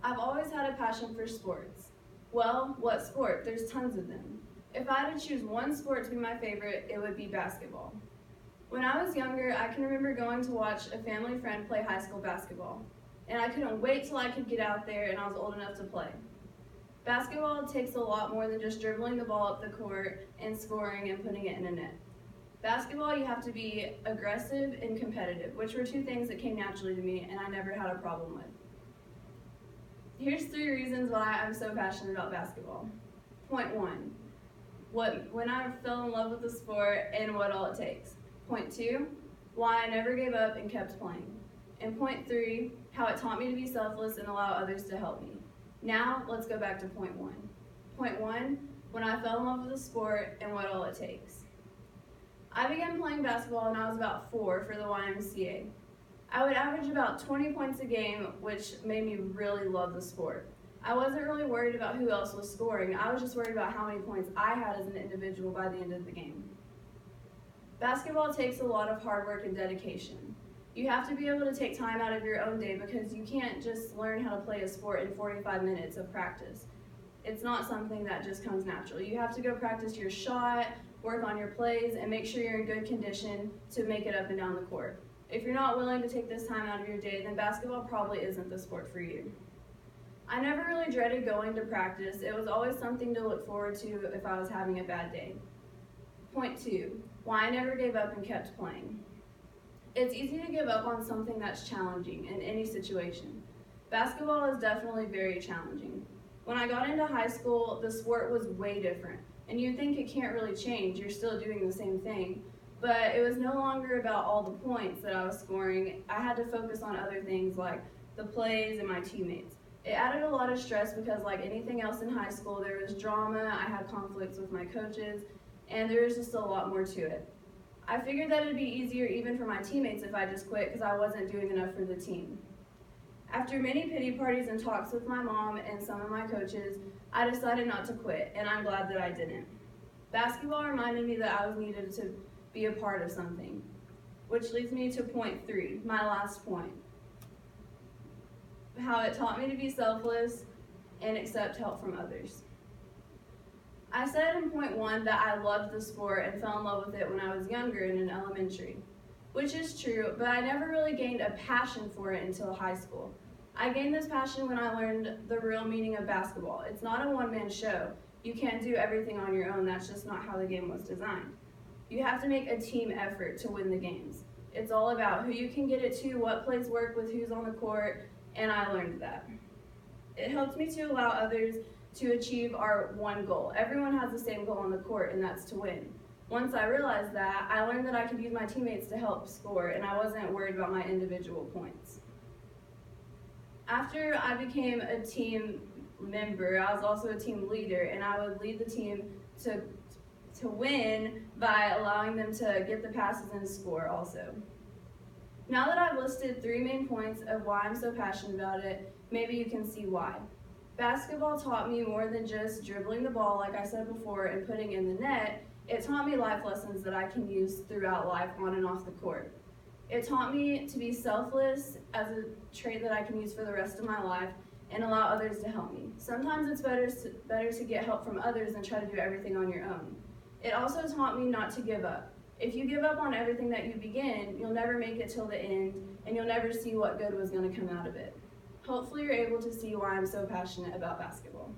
I've always had a passion for sports. Well, what sport? There's tons of them. If I had to choose one sport to be my favorite, it would be basketball. When I was younger, I can remember going to watch a family friend play high school basketball, and I couldn't wait till I could get out there and I was old enough to play. Basketball takes a lot more than just dribbling the ball up the court and scoring and putting it in a net. Basketball, you have to be aggressive and competitive, which were two things that came naturally to me and I never had a problem with. Here's 3 reasons why I'm so passionate about basketball. Point 1, when I fell in love with the sport and what all it takes. Point 2, why I never gave up and kept playing. And point 3, how it taught me to be selfless and allow others to help me. Now, let's go back to point 1. Point 1, when I fell in love with the sport and what all it takes. I began playing basketball when I was about 4 for the YMCA. I would average about 20 points a game, which made me really love the sport. I wasn't really worried about who else was scoring. I was just worried about how many points I had as an individual by the end of the game. Basketball takes a lot of hard work and dedication. You have to be able to take time out of your own day because you can't just learn how to play a sport in 45 minutes of practice. It's not something that just comes naturally. You have to go practice your shot, work on your plays, and make sure you're in good condition to make it up and down the court. If you're not willing to take this time out of your day, then basketball probably isn't the sport for you. I never really dreaded going to practice. It was always something to look forward to if I was having a bad day. Point 2, why I never gave up and kept playing. It's easy to give up on something that's challenging in any situation. Basketball is definitely very challenging. When I got into high school, the sport was way different, and you'd think it can't really change, you're still doing the same thing. But it was no longer about all the points that I was scoring. I had to focus on other things like the plays and my teammates. It added a lot of stress because like anything else in high school, there was drama, I had conflicts with my coaches, and there was just a lot more to it. I figured that it'd be easier even for my teammates if I just quit because I wasn't doing enough for the team. After many pity parties and talks with my mom and some of my coaches, I decided not to quit, and I'm glad that I didn't. Basketball reminded me that I was needed to be a part of something, which leads me to point 3, my last point. How it taught me to be selfless and accept help from others. I said in point 1 that I loved the sport and fell in love with it when I was younger and in elementary, which is true, but I never really gained a passion for it until high school. I gained this passion when I learned the real meaning of basketball. It's not a one-man show. You can't do everything on your own. That's just not how the game was designed. You have to make a team effort to win the games. It's all about who you can get it to, what plays work with who's on the court, and I learned that. It helped me to allow others to achieve our one goal. Everyone has the same goal on the court, and that's to win. Once I realized that, I learned that I could use my teammates to help score, and I wasn't worried about my individual points. After I became a team member, I was also a team leader, and I would lead the team to win by allowing them to get the passes and score also. Now that I've listed 3 main points of why I'm so passionate about it, maybe you can see why. Basketball taught me more than just dribbling the ball, like I said before, and putting in the net. It taught me life lessons that I can use throughout life on and off the court. It taught me to be selfless as a trait that I can use for the rest of my life and allow others to help me. Sometimes it's better to get help from others than try to do everything on your own. It also taught me not to give up. If you give up on everything that you begin, you'll never make it till the end, and you'll never see what good was going to come out of it. Hopefully you're able to see why I'm so passionate about basketball.